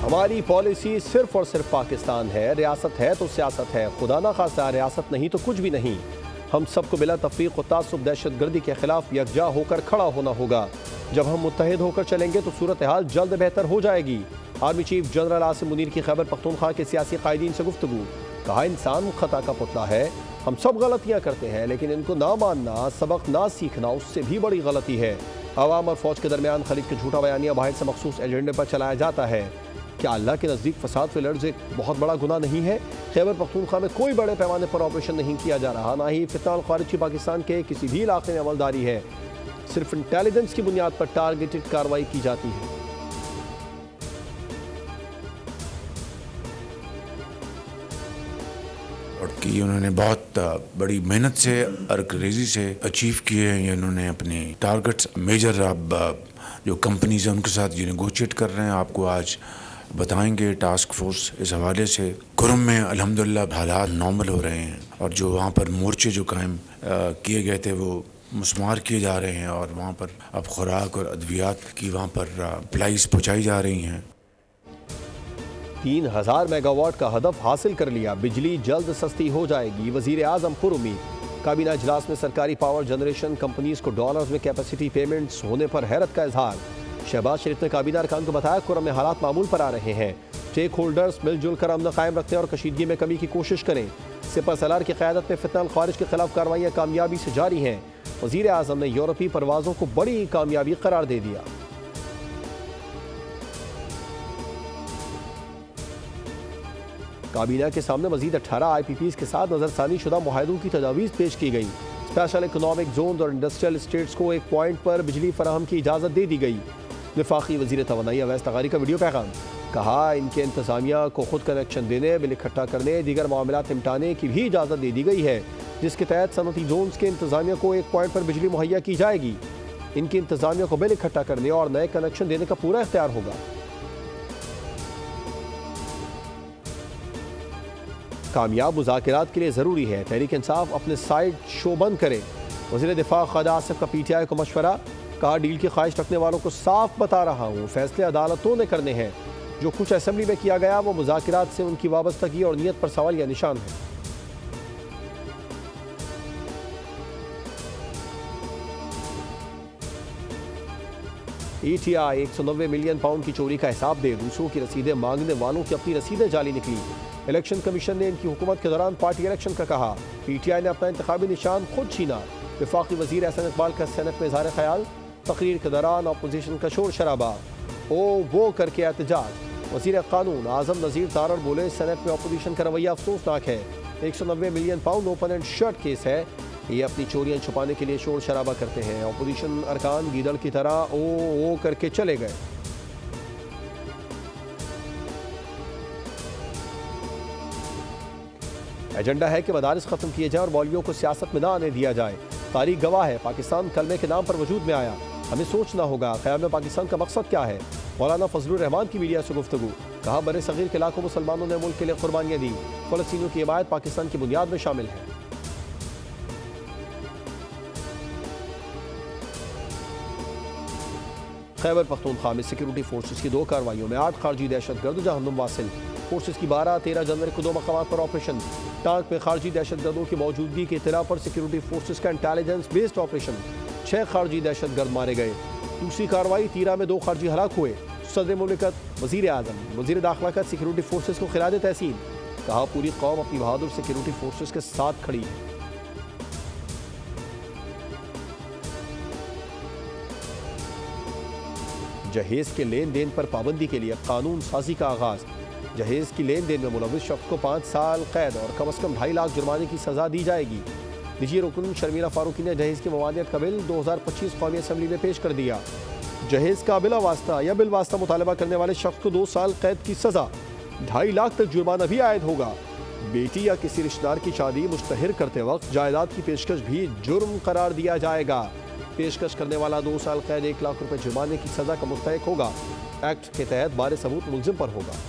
हमारी पॉलिसी सिर्फ और सिर्फ पाकिस्तान है, रियासत है तो सियासत है, खुदा ना खास्ता रियासत नहीं तो कुछ भी नहीं। हम सबको बिला तफरीक व तासुब दहशत गर्दी के खिलाफ यकजा होकर खड़ा होना होगा। जब हम मुत्तहिद होकर चलेंगे तो सूरत हाल जल्द बेहतर हो जाएगी। Army chief general Asim Munir की खैबर पख्तूनख्वा के सियासी कायदीन से गुफ्तगू। कहा, इंसान खता का पुतला है, हम सब गलतियाँ करते हैं, लेकिन इनको ना मानना, सबक ना सीखना उससे भी बड़ी गलती है। अवाम और फौज के दरमियान खलीज के झूठा बयानिया बाहर से मखसूस एजेंडे पर चलाया जाता है। क्या अल्लाह के नज़दीक फसाद फी लर्ज़ एक बहुत बड़ा गुनाह नहीं है? खैबर पख्तूनख्वा में कोई बड़े पैमाने पर ऑपरेशन नहीं किया जा रहा, ना ही फितना खारिज की पाकिस्तान के किसी भी इलाके में अमलदारी है। सिर्फ इंटेलिजेंस की बुनियाद पर टारगेटेड कार्रवाई की जाती है। कि उन्होंने बहुत बड़ी मेहनत से और क्रेजी से अचीव किए हैं। इन्होंने अपने टारगेट्स मेजर अब जो कंपनीज हैं उनके साथ ये नेगोशिएट कर रहे हैं। आपको आज बताएंगे टास्क फोर्स इस हवाले से। खुरम में अल्हम्दुलिल्लाह हालात नॉर्मल हो रहे हैं और जो वहाँ पर मोर्चे जो कायम किए गए थे वो मुस्मार किए जा रहे हैं और वहाँ पर अब खुराक और अद्वियात की वहाँ पर अप्लाईज पहुँचाई जा रही हैं। 3000 मेगावाट का हदफ हासिल कर लिया, बिजली जल्द सस्ती हो जाएगी, वजीर आजम पुरुमीद। काबीना इजलास में सरकारी पावर जनरेशन कंपनीज को डॉलर्स में कैपेसिटी पेमेंट्स होने पर हैरत का इजहार। शहबाज शरीफ ने काबीना अरकान को बताया, कुरम में हालात मामूल पर आ रहे हैं, स्टेक होल्डर्स मिलजुल कर अमन कायम रखने और कशीदगी में कमी की कोशिश करें। सिपा सलार की क़यादत में फितना खारिज के खिलाफ कार्रवाइयाँ कामयाबी से जारी हैं। वजीर आजम ने यूरोपीय परवाज़ों को बड़ी कामयाबी करार दे दिया। काबीना के सामने मजीद 18 IPPs के साथ नजरसानी शुदा मुआहदों की तजावीज़ पेश की गई। स्पेशल इकोनॉमिक जोन और इंडस्ट्रियल स्टेट्स को एक पॉइंट पर बिजली फराहम की इजाज़त दे दी गई। वफाकी वज़ीर तवानाई अवैस तगारी का वीडियो पैगाम। कहा, इनके इंतज़ामिया को खुद कनेक्शन देने, बिल इकट्ठा करने, दीगर मामलात निपटाने की भी इजाज़त दे दी गई है, जिसके तहत सनती जोन्स के इंतज़ामिया को एक पॉइंट पर बिजली मुहैया की जाएगी। इनकी इंतज़ामिया को बिल इकट्ठा करने और नए कनेक्शन देने का पूरा इख्तियार होगा। कामयाब मुज़ाकरात के लिए ज़रूरी है तहरीक इंसाफ अपने साइड शो बंद करे। वज़ीर दिफा ख़ालिद आसिफ का PTI को मशवरा। कहा, डील की ख्वाहिश रखने वालों को साफ बता रहा हूँ, फैसले अदालतों ने करने हैं। जो कुछ असेंबली में किया गया वो मुज़ाकरात से उनकी वाबस्तगी और नीयत पर सवाल या निशान है। ETI 190 मिलियन पाउंड की चोरी का हिसाब दे, दूसरों की रसीदें मांगने वालों की अपनी रसीदें जाली निकली। इलेक्शन कमीशन ने इनकी हुकूमत के दौरान पार्टी इलेक्शन का कहा। PTI ने अपना इंतखाबी निशान खुद छीना। वफाकी वजीर एहसन इकबाल का सेनेट में इज़हार ख्याल। तकरीर के दौरान अपोजिशन का शोर शराबा, ओ वो करके एहतजाज। वजीर कानून आजम नज़ीर तारड़ बोले, सेनेट में अपोजिशन का रवैया अफसोसनाक है। 190 million pound open and shirt case है। ये अपनी चोरियां छुपाने के लिए शोर शराबा करते हैं। अपोजिशन अरकान गीदड़ की तरह ओ करके चले गए। एजेंडा है कि मदारिस खत्म किए जाए और मौलवियों को सियासत में ना आने दिया जाए। तारीख गवाह है, पाकिस्तान कलमे के नाम पर वजूद में आया। हमें सोचना होगा क़याम पाकिस्तान का मकसद क्या है। मौलाना फजलुर रहमान की मीडिया से गुफ्तगू। कहा, बरे सगीर के लाखों मुसलमानों ने मुल्क के लिए कुर्बानियाँ दी। फ़लस्तीनियों की हिमायत पाकिस्तान की बुनियाद में शामिल है। खैबर पख्तूनख्वा में सिक्योरिटी फोर्सेस की 2 कार्रवाइयों में 8 खारजी दहशतगर्द जहन्नुम वासिल। फोर्सेस की 12-13 जनवरी को 2 मकामात पर ऑपरेशन। टांक में खारजी दहशतगर्दों की मौजूदगी की इत्तला पर सिक्योरिटी फोर्सेस का इंटेलिजेंस बेस्ड ऑपरेशन। 6 खारजी दहशतगर्द मारे गए। दूसरी कार्रवाई तीरा में 2 खारजी हलाक हुए। सदर मुमलिकत, वजीर आजम, वजीर दाखिला का सिक्योरिटी फोर्सेस को खिराज तहसीन। कहा, पूरी कौम अपनी बहादुर सिक्योरिटी फोर्सेस के साथ खड़ी है। जहेज के लेन देन पर पाबंदी के लिए कानून साजी का आगाज। जहेज की लेन देन में मुलविस शख्स को 5 साल कैद और कम अज़ कम 2.5 लाख जुर्माने की सजा दी जाएगी। निजी रुकन शर्मिला फारूकी ने जहेज की मवानियत का बिल 2025 कौमी असम्बली में पेश कर दिया। जहेज का बिला वास्ता या बिल वास्ता मुतालबा करने वाले शख्स को 2 साल कैद की सजा, 2.5 लाख तक जुर्माना भी आयद होगा। बेटी या किसी रिश्तेदार की शादी मुश्तहिर करते वक्त जायदाद की पेशकश भी जुर्म करार दिया जाएगा। पेशकश करने वाला 2 साल कैद 1 लाख रुपए जुर्माने की सजा का मुस्तहिक होगा। एक्ट के तहत बारे सबूत मुलजिम पर होगा।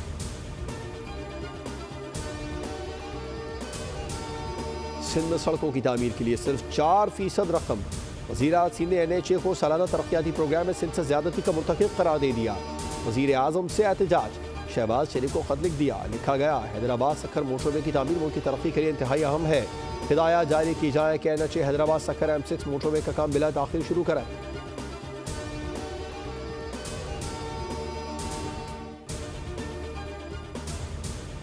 सिंध में सड़कों की तामीर के लिए सिर्फ 4% रकम। वज़ीर आज़म ने NHA को सालाना तरक्याती प्रोग्राम में सिंध से ज्यादती का मुर्तकिब करार दे दिया। वज़ीर आज़म से एहतजाज। शहबाज शरीफ को खत लिख दिया। लिखा गया, हैदराबाद सक्खर मोटरवे की तामीर मुल्क की तरक्की के लिए इंतहाई अहम है। हिदायत जारी की जाए कि NH Hyderabad Sukkur M6 motorway का काम बिला ताखिर शुरू करें।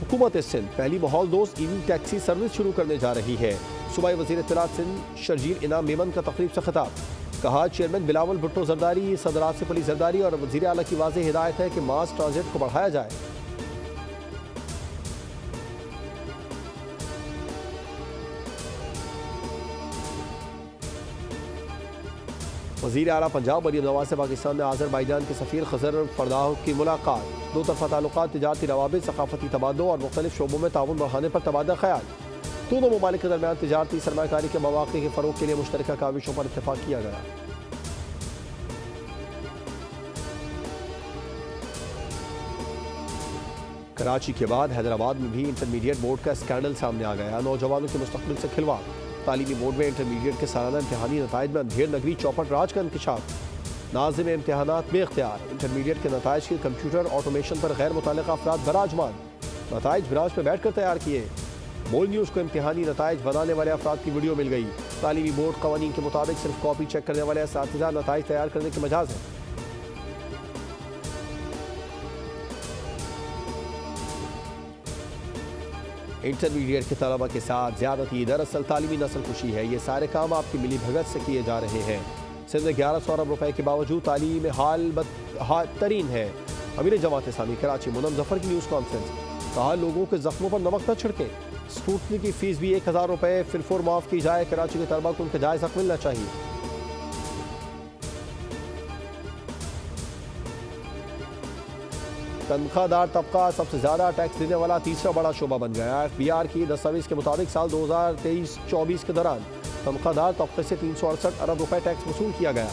हुकूमत सिंध पहली माहौल दोस्त EV टैक्सी सर्विस शुरू करने जा रही है। सूबाई वज़ीर इत्तलात सिंध शर्जील इनाम मेमन का तकरीब से खिताब। कहा, चेयरमैन बिलावल भुट्टो जरदारी, सदर आसिफ अली जरदारी और वज़ीर आला की वाज़ेह हिदायत है कि मास ट्रांजिट को बढ़ाया जाए। वज़ीर आला पंजाब मरियम नवाज से पाकिस्तान में आज़रबाईजान के सफ़ीर खज़र फरदाह की मुलाकात। दो तरफ़ा ताल्लुकात, तिजारती रवाबित, सक़ाफ़ती तबादलों और मुख्तलिफ शोबों में ताउन बढ़ाने पर तबादला ख़याल। दोनों ममालिक के दरमियान तिजारती सरमायाकारी के मौक़े के फ़रोग़ के लिए मुश्तरका काविशों पर इत्तफ़ाक़ किया गया। कराची के बाद हैदराबाद में भी इंटरमीडिएट बोर्ड का स्कैंडल सामने आ गया। नौजवानों के मुस्तक़बिल से खिलवाड़। तालीमी बोर्ड में इंटरमीडिएट के सालाना इम्तहानी नताइज में अंधेर नगरी चौपट राज का इंकशाफ। नाज़िम इम्तहानात में इख्तियार, इंटरमीडिएट के नताइज के कंप्यूटर ऑटोमेशन पर गैर मुतल्लिक़ा अफराद बराजमान। नताइज ब्रांच में बैठ कर तैयार किए। बोल्ड न्यूज़ को इम्तहानी नताइज बनाने वाले अफराद की वीडियो मिल गई। तालीमी बोर्ड कवानीन के मुताबिक सिर्फ कॉपी चेक करने वाले असातिज़ा नताइज तैयार करने की मजाज है। इंटरमीडिएट के तलबा के साथ ज़्यादती दरअसल तालीमी नस्ल खुशी है। ये सारे काम आपकी मिली भगत से किए जा रहे हैं। सिंध में 1100 अरब रुपए के बावजूद तालीम हाल तरीन है। अमीर जमात इस्लामी कराची मुनम जफर की न्यूज़ कॉन्फ्रेंस। कहा, लोगों के जख्मों पर नमक न छिड़के। स्कूटनी की फीस भी 1000 रुपए फिलफोर माफ़ की जाए। कराची के तलबा को उनके जायज़ हक मिलना चाहिए। तनख्वाहदार तबका सबसे ज़्यादा टैक्स देने वाला तीसरा बड़ा शोबा बन गया। FBR की दस्तावेज़ के मुताबिक साल 2023-24 के दौरान तनख्वाहदार तबके से 368 अरब रुपए टैक्स वसूल किया गया,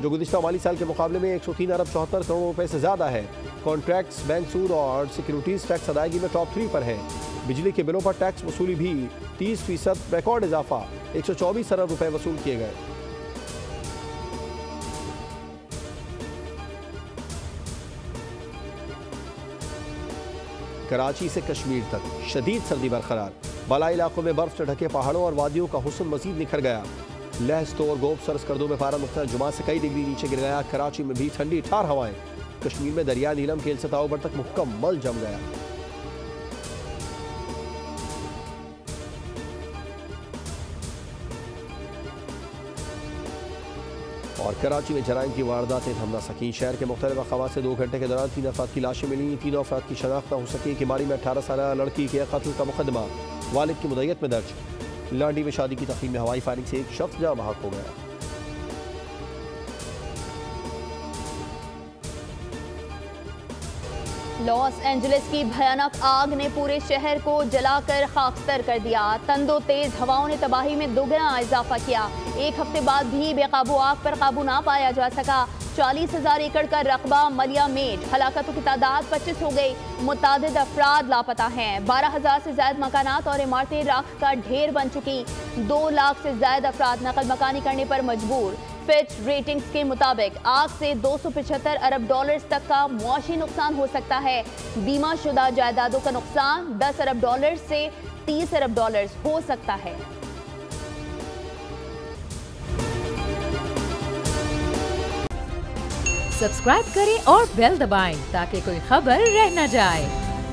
जो गुज़िश्ता माली साल के मुकाबले में 103 अरब 74 करोड़ रुपए से ज़्यादा है। कॉन्ट्रैक्ट्स, बैंक सूद और सिक्योरिटीज़ टैक्स अदायगी में टॉप 3 पर है। बिजली के बिलों पर टैक्स वसूली भी 30% रिकॉर्ड इजाफा, 124 अरब रुपए वसूल किए गए। कराची से कश्मीर तक शदीद सर्दी बरकरार। बालाई इलाकों में बर्फ से ढके पहाड़ों और वादियों का हुस्न मजीद निखर गया। लहस्तोर गोब सरस्कर्दों में पारा नुक्ता जुमा से कई डिग्री नीचे गिर गया। कराची में भी ठंडी ठार हवाएं। कश्मीर में दरिया नीलम के सताओबर तक मुकम्मल जम गया। और कराची में जराइम की वारदातें थम न सकीं। शहर के मुख्तलिफ मकामात से 2 घंटे के दौरान 3 अफराद की लाशें मिली। 3 अफराद की शनाख्त न हो सकी। किमारी में 18 साल लड़की के कत्ल का मुकदमा वालिद की मुद्दत में दर्ज। लांडी में शादी की तकरीब में हवाई फायरिंग से एक शख्स जाँ बहक हो गया। लॉस एंजलिस की भयानक आग ने पूरे शहर को जलाकर खाकस्तर कर दिया। तंदो तेज हवाओं ने तबाही में दोगुना इजाफा किया। एक हफ्ते बाद भी बेकाबू आग पर काबू ना पाया जा सका। 40,000 एकड़ का रकबा मलिया मेट। हलाकतों की तादाद 25 हो गई। मुतादिद अफराद लापता हैं। 12,000 से ज्यादा मकानात और इमारतें राख का ढेर बन चुकी। 2 लाख से ज्यादा अफराद नकल मकानी करने पर मजबूर। फिच रेटिंग्स के मुताबिक आग से 275 अरब डॉलर्स तक का मुआशी नुकसान हो सकता है। बीमा शुदा जायदादों का नुकसान 10 अरब डॉलर से 30 अरब डॉलर्स हो सकता है। सब्सक्राइब करें और बेल दबाएं ताकि कोई खबर रह न जाए।